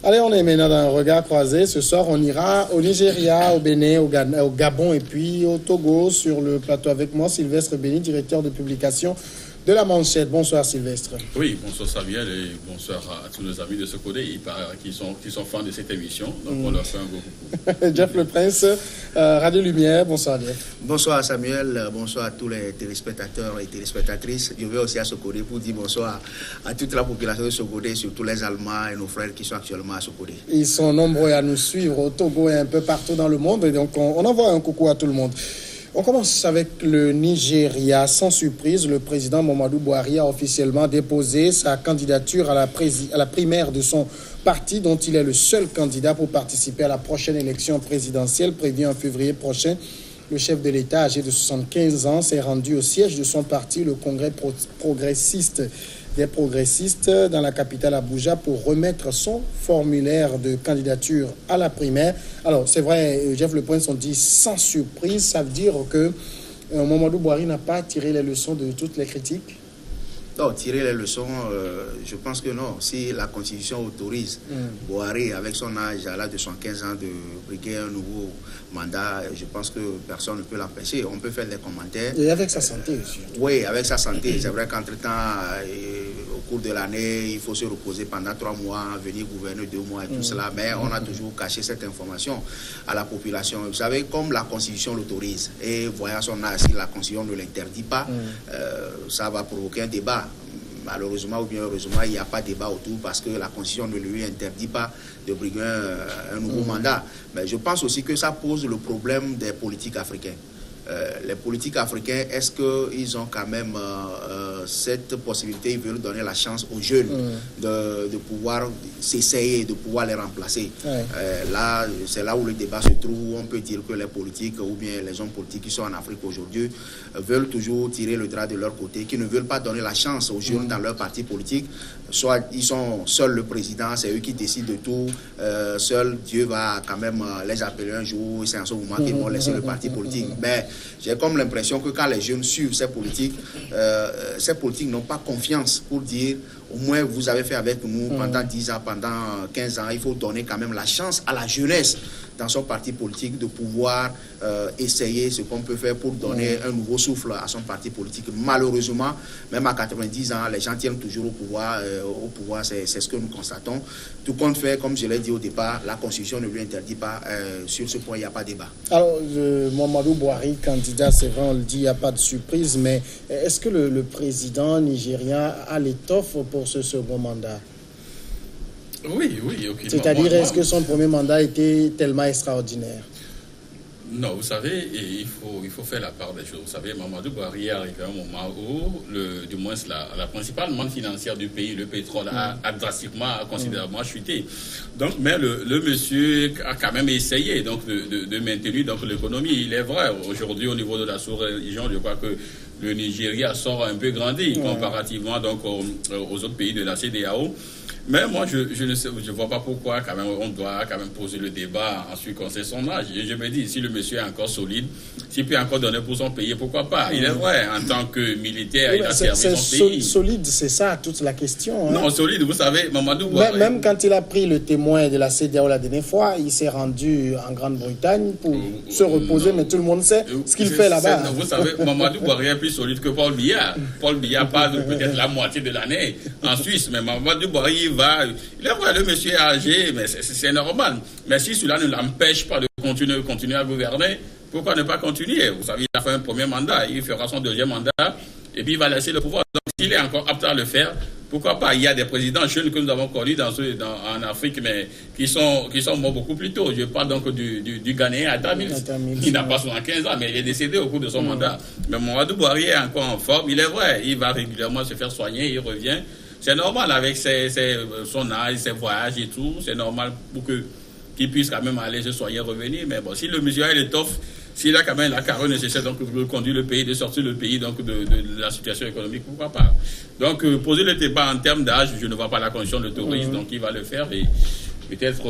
Allez, on est maintenant dans un regard croisé. Ce soir, on ira au Nigeria, au Bénin, au Gabon et puis au Togo. Sur le plateau avec moi, Sylvestre Béni, directeur de publication de La Manchette. Bonsoir Sylvestre. Oui, bonsoir Samuel et bonsoir à tous nos amis de ce côté qui sont fans de cette émission. Donc on leur fait un beau coucou. Jeff Le Prince, Radio Lumière. Bonsoir Jeff. Bonsoir Samuel, bonsoir à tous les téléspectateurs et téléspectatrices. Je vais aussi à Sokodé pour dire bonsoir à toute la population de Sokodé, surtout les Allemands et nos frères qui sont actuellement à Sokodé. Ils sont nombreux à nous suivre au Togo et un peu partout dans le monde. Et donc on envoie un coucou à tout le monde. On commence avec le Nigeria. Sans surprise, le président Muhammadu Buhari a officiellement déposé sa candidature à la primaire de son parti, dont il est le seul candidat pour participer à la prochaine élection présidentielle prévue en février prochain. Le chef de l'État, âgé de 75 ans, s'est rendu au siège de son parti, le Congrès des progressistes, dans la capitale Abuja, pour remettre son formulaire de candidature à la primaire. Alors, c'est vrai, Jeff Le Prince, on dit sans surprise, ça veut dire que Muhammadu Buhari n'a pas tiré les leçons de toutes les critiques? Non, tirer les leçons, je pense que non. Si la Constitution autorise Buhari, avec son âge à l'âge de 75 ans, de briguer un nouveau mandat, je pense que personne ne peut l'empêcher. On peut faire des commentaires. Et avec sa santé aussi. Oui, avec sa santé. C'est vrai qu'entre-temps, au cours de l'année, il faut se reposer pendant 3 mois, venir gouverner 2 mois et tout cela. Mais on a toujours caché cette information à la population. Vous savez, comme la Constitution l'autorise, et voyant son âge, si la Constitution ne l'interdit pas, ça va provoquer un débat. Malheureusement ou bien heureusement, il n'y a pas de débat autour parce que la Constitution ne lui interdit pas de briguer un nouveau mandat. Mais je pense aussi que ça pose le problème des politiques africains. Les politiques africains, est-ce qu'ils ont quand même cette possibilité, ils veulent donner la chance aux jeunes de pouvoir s'essayer, de pouvoir les remplacer. Là, c'est là où le débat se trouve. On peut dire que les politiques ou bien les hommes politiques qui sont en Afrique aujourd'hui veulent toujours tirer le drap de leur côté, qui ne veulent pas donner la chance aux jeunes dans leur parti politique. Soit ils sont seuls le président, c'est eux qui décident de tout. Seul Dieu va quand même les appeler un jour, et c'est en ce moment qu'ils vont laisser le parti politique. Mais j'ai comme l'impression que quand les jeunes suivent ces politiques n'ont pas confiance pour dire au moins vous avez fait avec nous pendant 10 ans, pendant 15 ans. Il faut donner quand même la chance à la jeunesse dans son parti politique de pouvoir essayer ce qu'on peut faire pour donner un nouveau souffle à son parti politique. Malheureusement, même à 90 ans, les gens tiennent toujours au pouvoir. C'est ce que nous constatons. Tout compte fait, comme je l'ai dit au départ, la Constitution ne lui interdit pas. Sur ce point, il n'y a pas de débat. Alors, Muhammadu Buhari, candidat, c'est vrai, on le dit, il n'y a pas de surprise, mais est-ce que le président nigérien a l'étoffe pour ce second mandat? Oui, ok. C'est-à-dire, est-ce que son premier mandat était tellement extraordinaire? Non, vous savez, il faut faire la part des choses. Vous savez, Muhammadu Buhari est arrivé à un moment où, du moins, la principale manne financière du pays, le pétrole, a drastiquement, considérablement chuté. Donc, mais le monsieur a quand même essayé donc, de maintenir donc, l'économie. Il est vrai, aujourd'hui, au niveau de la sous-région, je crois que le Nigeria sort un peu grandi comparativement donc, aux autres pays de la CEDEAO. Mais moi, je ne vois pas pourquoi quand même, on doit quand même poser le débat en ce qui concerne son âge. Et je me dis, si le monsieur est encore solide, s'il peut encore donner pour son pays, pourquoi pas? Il est vrai, en tant que militaire, il a servi son pays. Solide, c'est ça toute la question. Hein? Non, solide, vous savez, Mamadou Buhari... Même quand il a pris le témoin de la CEDEAO la dernière fois, il s'est rendu en Grande-Bretagne pour se reposer, mais tout le monde sait ce qu'il fait là-bas. Vous savez, Mamadou Buhari est plus solide que Paul Biya. Paul Biya passe peut-être la moitié de l'année en Suisse, mais Mamadou Buhari il est vrai, le monsieur est âgé, mais c'est normal. Mais si cela ne l'empêche pas de continuer à gouverner, pourquoi ne pas continuer? Vous savez, il a fait un premier mandat, il fera son deuxième mandat, et puis il va laisser le pouvoir. Donc, s'il est encore apte à le faire, pourquoi pas? Il y a des présidents jeunes que nous avons connus en Afrique, mais qui sont morts beaucoup plus tôt. Je parle donc du Ghanéen Atta Mills, qui n'a pas 75 ans, mais il est décédé au cours de son mandat. Mais Muhammadu Buhari est encore en forme, il est vrai, il va régulièrement se faire soigner, il revient. C'est normal avec son âge, ses voyages et tout. C'est normal pour qu'il puisse quand même aller se soigner, revenir. Mais bon, si le monsieur a l'étoffe, s'il a quand même la carrure nécessaire donc, de conduire le pays, de sortir le pays donc, de la situation économique, pourquoi pas? Donc, poser le débat en termes d'âge, je ne vois pas la condition de tourisme, donc il va le faire. Et peut-être,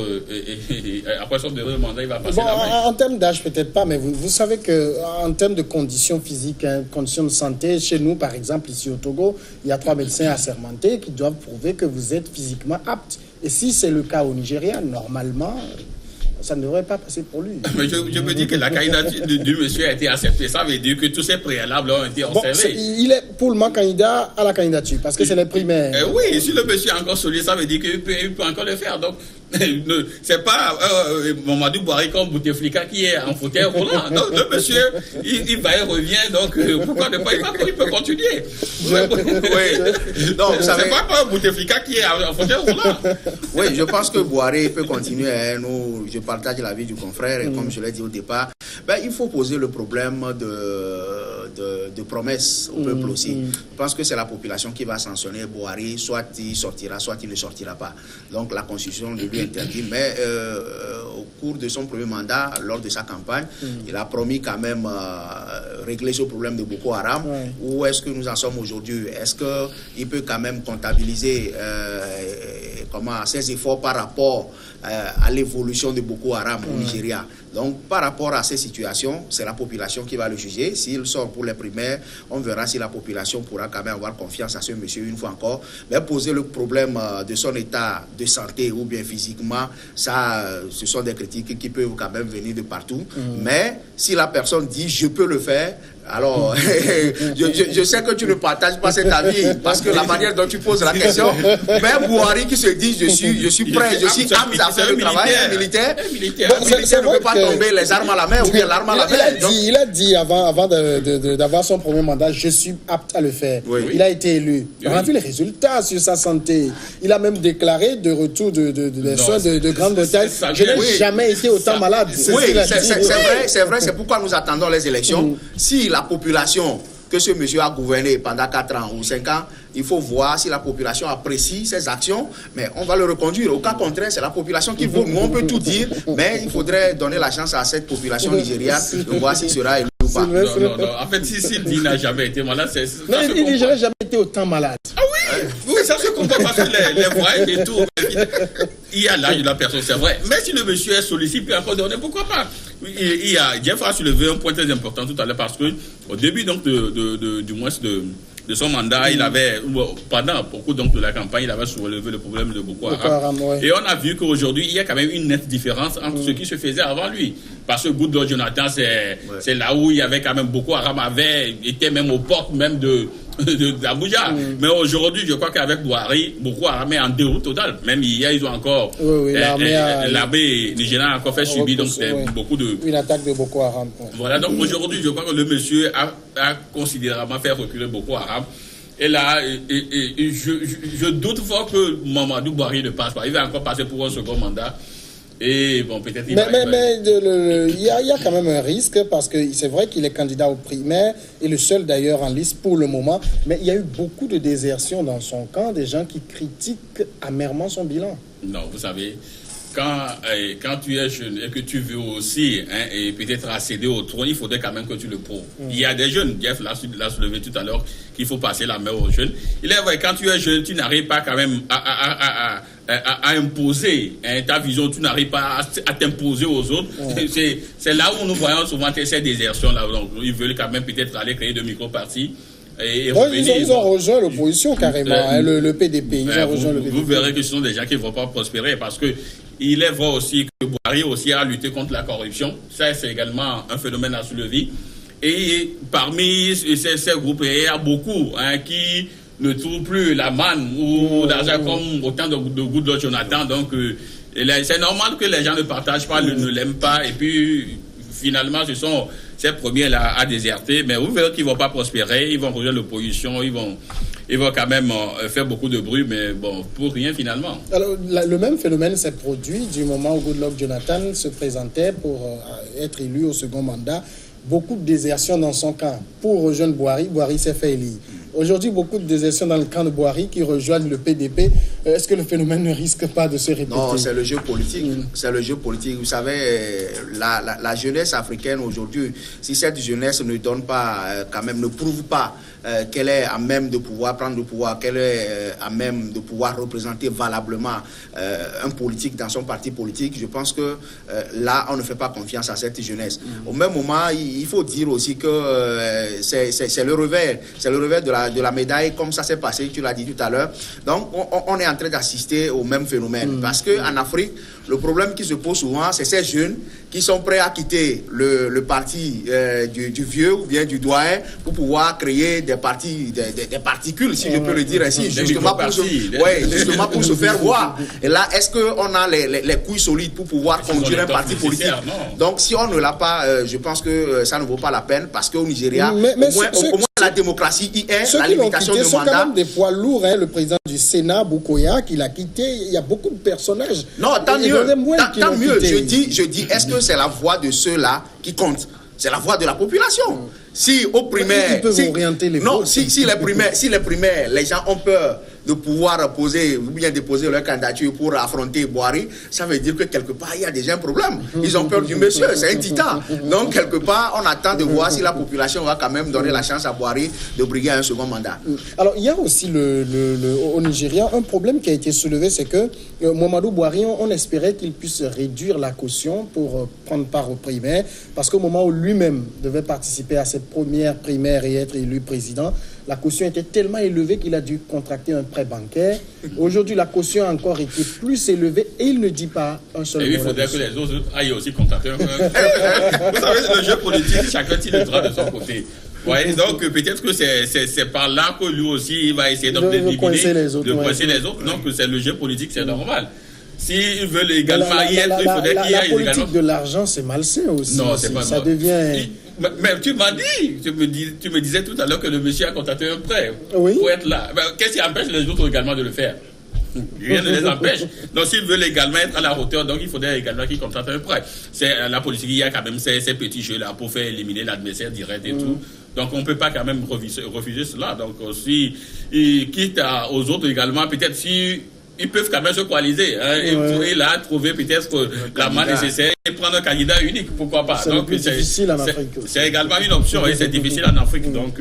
après son dernier mandat, il va passer la main. En termes d'âge, peut-être pas, mais vous savez qu'en termes de conditions physiques, conditions de santé, chez nous, par exemple, ici au Togo, il y a 3 médecins assermentés qui doivent prouver que vous êtes physiquement apte Et si c'est le cas au Nigeria, normalement, ça ne devrait pas passer pour lui. Mais je me dis que la candidature du monsieur a été acceptée. Ça veut dire que tous ces préalables ont été observés. Il est pour le moment candidat à la candidature, parce que c'est les primaires. Oui, si le monsieur est encore solide, ça veut dire qu'il peut encore le faire. Donc, c'est pas Mamadou Bouhari comme Bouteflika qui est en fauteuil roulant. Donc, le monsieur, il va et revient. Donc, pourquoi ne pas? Il peut continuer. Oui. Donc, c'est pas Bouteflika qui est en fauteuil roulant. Oui, je pense que Bouhari peut continuer. Je partage l'avis du confrère. Et comme je l'ai dit au départ, il faut poser le problème de promesses au peuple aussi. Je pense que c'est la population qui va sanctionner Bouhari. Soit il sortira, soit il ne sortira pas. Donc, la Constitution lui interdit, mais au cours de son premier mandat, lors de sa campagne, il a promis quand même régler ce problème de Boko Haram. Où est-ce que nous en sommes aujourd'hui? Est-ce qu'il peut quand même comptabiliser ses efforts par rapport à l'évolution de Boko Haram au Nigeria? Donc, par rapport à ces situations, c'est la population qui va le juger. S'il sort pour les primaires, on verra si la population pourra quand même avoir confiance à ce monsieur une fois encore. Mais poser le problème de son état de santé ou bien physiquement, ça, ce sont des critiques qui peuvent quand même venir de partout. Mais si la personne dit « je peux le faire », alors, je sais que tu ne partages pas cet avis parce que la manière dont tu poses la question, mais Bouhari qui se dit je suis prêt, je suis apte à faire le travail, un militaire ne peut pas tomber les armes à la main ou bien l'arme à la main. Il a dit avant d'avoir son premier mandat, je suis apte à le faire. Il a été élu. On a vu les résultats sur sa santé. Il a même déclaré de retour des soins de Grande-Bretagne. Je n'ai jamais été autant malade. Oui, c'est vrai, c'est pourquoi nous attendons les élections. Si la population que ce monsieur a gouverné pendant 4 ans ou 5 ans, il faut voir si la population apprécie ses actions, mais on va le reconduire. Au cas contraire, c'est la population qui vaut. Nous, on peut tout dire, mais il faudrait donner la chance à cette population nigériane de voir s'il sera élu ou pas. Non. En fait, si il n'a jamais été malade, c'est... Non, il n'a jamais été autant malade. Ah oui, ça se comprend parce que les voix et tout. Il y a l'âge de la personne, c'est vrai. Mais si le monsieur est sollicité, puis encore donné, pourquoi pas? Jeff a soulevé un point très important tout à l'heure parce que au début donc du moins de son mandat, il avait, pendant beaucoup donc de la campagne, il avait soulevé le problème de Boko Haram. Et on a vu qu'aujourd'hui, il y a quand même une nette différence entre ce qui se faisait avant lui. Parce que Goodluck Jonathan, c'est là où il y avait quand même Boko Haram était même aux portes même d'Abuja. Mais aujourd'hui, je crois qu'avec Bouhari, Boko Haram est en déroute totale. Même hier, ils ont encore... l'armée nigériane a encore fait subir donc, beaucoup de... Une attaque de Boko Haram. Voilà, donc aujourd'hui, je crois que le monsieur a considérablement fait reculer Boko Haram. Et là, je doute fort que Mamadou Bouhari ne passe pas. Il va encore passer pour un second mandat. Et bon, peut-être il y a quand même un risque parce que c'est vrai qu'il est candidat aux primaires et le seul d'ailleurs en liste pour le moment. Mais il y a eu beaucoup de désertions dans son camp, des gens qui critiquent amèrement son bilan. Non, vous savez, quand tu es jeune et que tu veux aussi et peut-être accéder au trône, il faudrait quand même que tu le prouves. Il y a des jeunes, Jeff l'a soulevé tout à l'heure, qu'il faut passer la main aux jeunes. Il est vrai, quand tu es jeune, tu n'arrives pas quand même à imposer ta vision, tu n'arrives pas à t'imposer aux autres. C'est là où nous voyons souvent ces désertions-là. Donc, ils veulent quand même peut-être aller créer de micro-partis. Ils ont rejoint l'opposition carrément, le PDP. Vous verrez que ce sont des gens qui ne vont pas prospérer parce que il est vrai aussi que Bouhari aussi a lutté contre la corruption. Ça, c'est également un phénomène à soulever. Et parmi ces groupes, il y a beaucoup qui ne trouvent plus la manne ou l'argent comme autant de Goodluck Jonathan. Donc, c'est normal que les gens ne partagent pas, ne l'aiment pas. Et puis, finalement, ce sont ces premiers-là à déserter. Mais vous verrez qu'ils ne vont pas prospérer. Ils vont rejoindre l'opposition. Ils vont quand même faire beaucoup de bruit, mais bon, pour rien finalement. Alors, le même phénomène s'est produit du moment où Goodluck Jonathan se présentait pour être élu au second mandat. Beaucoup de désertions dans son camp. Pour rejoindre Bouhari, Bouhari s'est fait élire. Aujourd'hui, beaucoup de désertions dans le camp de Bouhari qui rejoignent le PDP. Est-ce que le phénomène ne risque pas de se répéter? Non, c'est le jeu politique. C'est le jeu politique. Vous savez, la jeunesse africaine aujourd'hui, si cette jeunesse ne donne pas, quand même, ne prouve pas qu'elle est à même de pouvoir prendre le pouvoir, qu'elle est à même de pouvoir représenter valablement un politique dans son parti politique, je pense que là, on ne fait pas confiance à cette jeunesse. Au même moment, il faut dire aussi que c'est le revers de la médaille, comme ça s'est passé, tu l'as dit tout à l'heure. Donc, on est en train d'assister au même phénomène. Parce qu'en Afrique, le problème qui se pose souvent, c'est ces jeunes qui sont prêts à quitter le parti du vieux ou bien du doyen pour pouvoir créer des partis, des particules, si je peux le dire ainsi, justement pour se faire voir. Et là, est-ce qu'on a les couilles solides pour pouvoir conduire un parti politique? Donc, si on ne l'a pas, je pense que ça ne vaut pas la peine, parce qu'au Nigeria, au moins la démocratie y est, la limitation de mandat. Sont quand même des poids lourds, hein, le président du Sénat, Boukoya, qui l'a quitté. Il y a beaucoup de personnages. Non, tant mieux. Tant mieux. Je dis, est-ce que c'est la voix de ceux-là qui compte? C'est la voix de la population. Si au primaire, ils peuvent orienter les votes. Si les primaires, les gens ont peur de pouvoir poser ou bien déposer leur candidature pour affronter Boari, ça veut dire que quelque part il y a déjà un problème. Ils ont peur du monsieur, c'est un titan. Donc quelque part on attend de voir si la population va quand même donner la chance à Boari de briguer un second mandat. Alors il y a aussi au Nigeria un problème qui a été soulevé, c'est que Mamadou Boari, on espérait qu'il puisse réduire la caution pour prendre part aux primaires, parce qu'au moment où lui-même devait participer à cette première primaire et être élu président, la caution était tellement élevée qu'il a dû contracter un prêt bancaire. Aujourd'hui, la caution a encore été plus élevée et il ne dit pas un seul mot. Et il faudrait que les autres aillent aussi contracter un prêt. Vous savez, le jeu politique, chacun tire le droit de son côté. Ouais, donc peut-être que c'est par là que lui aussi il va essayer de coincer les autres. Donc c'est le jeu politique, c'est normal. S'ils veulent également y être, il faudrait qu'il y ait également. La politique de l'argent, c'est malsain aussi. Non, c'est pas ça devient. Mais tu m'as dit, tu me disais tout à l'heure que le monsieur a contracté un prêt pour être là. Qu'est-ce qui empêche les autres également de le faire? Rien ne les empêche. Donc s'ils veulent également être à la hauteur, donc il faudrait également qu'ils contractent un prêt. C'est la politique, il y a quand même ces petits jeux-là pour faire éliminer l'adversaire direct et tout. Donc on ne peut pas quand même refuser cela. Donc aussi, quitte aux autres également, peut-être si ils peuvent quand même se coaliser et là trouver peut-être la main nécessaire et prendre un candidat unique, pourquoi pas. Donc difficile en Afrique. C'est également une option et c'est difficile en Afrique. Donc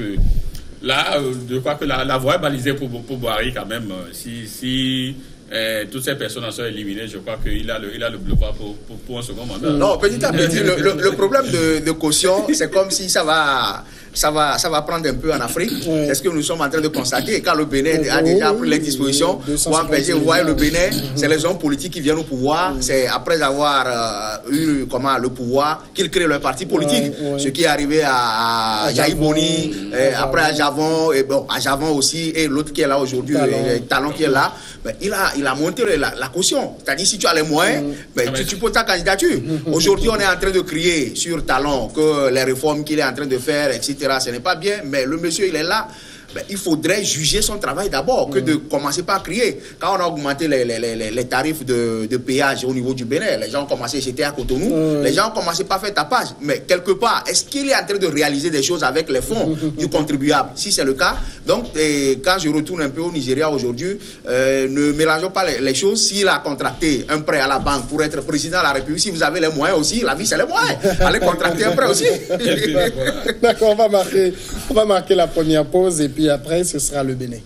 là, je crois que la voie est balisée pour Boari quand même. Si toutes ces personnes sont éliminées, je crois qu'il a le blocage pour un second mandat. Non, petit à petit, le problème de caution, c'est comme si ça va prendre un peu en Afrique. C'est ce que nous sommes en train de constater. Quand le Bénin a déjà pris les dispositions pour empêcher, vous voyez, le Bénin, c'est les hommes politiques qui viennent au pouvoir. C'est après avoir eu le pouvoir qu'ils créent leur parti politique. Ce qui est arrivé à Jaï Boni, après à Javon, et bon, à Javon aussi, et l'autre qui est là aujourd'hui, Talon qui est là. Mais il a monté la caution. C'est-à-dire, si tu as les moyens, tu poses ta candidature. Aujourd'hui, on est en train de crier sur Talon que les réformes qu'il est en train de faire, etc., ce n'est pas bien, mais le monsieur, il est là. Il faudrait juger son travail d'abord que de commencer par crier. Quand on a augmenté les tarifs de péage au niveau du Bénin, les gens ont commencé, j'étais à Cotonou, les gens ont commencé par faire tapage. Mais quelque part, est-ce qu'il est en train de réaliser des choses avec les fonds du contribuable? Si c'est le cas, donc quand je retourne un peu au Nigeria aujourd'hui, ne mélangeons pas les choses. S'il a contracté un prêt à la banque pour être président de la République, si vous avez les moyens aussi, la vie c'est les moyens. Allez contracter un prêt aussi. D'accord, on va marquer la première pause et puis après ce sera le Bénin.